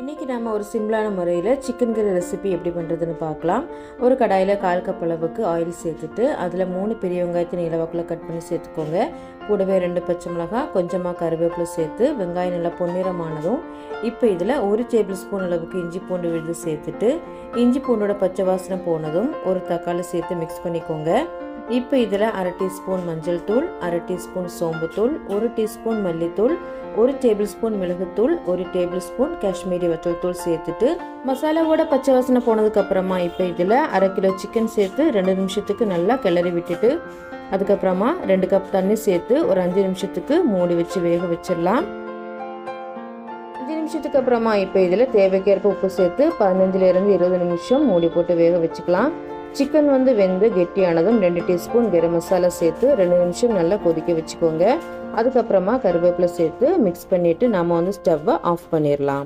இன்றைக்கி நம்ம ஒரு சிம்பிளான முறையில் சிக்கன் கறி ரெசிபி எப்படி பண்ணுறதுன்னு பார்க்கலாம். ஒரு கடாயில் 1/4 கப் அளவுக்கு ஆயில் சேர்த்துட்டு அதில் 3 பெரிய வெங்காயத்தை நீளவாக்கில் கட் பண்ணி சேர்த்துக்கோங்க. கூடவே 2 பச்சை மிளகாய், கொஞ்சமாக கருவேப்பிலை சேர்த்து வெங்காயம் நல்லா பொன்னிறமானதும் இப்போ இதில் 1 டேபிள் ஸ்பூன் அளவுக்கு இஞ்சி பூண்டு விழுது சேர்த்துட்டு இஞ்சி பூண்டோட பச்சை வாசனை போனதும் ஒரு தக்காளி சேர்த்து மிக்ஸ் பண்ணிக்கோங்க. இப்போ இதில் 1/2 டீஸ்பூன் மஞ்சள் தூள், 1/2 டீஸ்பூன் சோம்புத்தூள், 1 டீஸ்பூன் மல்லித்தூள், 1 டேபிள் ஸ்பூன் மிளகுத்தூள், 1 டேபிள் ஸ்பூன் காஷ்மீரி வத்தல் தூள் சேர்த்துட்டு மசாலாவோட பச்சை வாசனை போனதுக்கு அப்புறமா இப்போ இதில் 1/2 கிலோ சிக்கன் சேர்த்து 2 நிமிஷத்துக்கு நல்லா கிளறி விட்டுட்டு அதுக்கப்புறமா 2 கப் தண்ணி சேர்த்து ஒரு 5 நிமிஷத்துக்கு மூடி வச்சு வேக வச்சிடலாம். 5 நிமிஷத்துக்கு அப்புறமா இப்போ இதில் தேவைக்கேற்ப உப்பு சேர்த்து 15லேருந்து 20 நிமிஷம் மூடி போட்டு வேக வச்சுக்கலாம். சிக்கன் வெந்து கெட்டியானதும் 2 டீஸ்பூன் கரம் மசாலா சேர்த்து 2 நிமிஷம் நல்லா கொதிக்க வச்சுக்கோங்க. அதுக்கப்புறமா கருவேப்பிலை சேர்த்து மிக்ஸ் பண்ணிவிட்டு நம்ம ஸ்டவ்வை ஆஃப் பண்ணிடலாம்.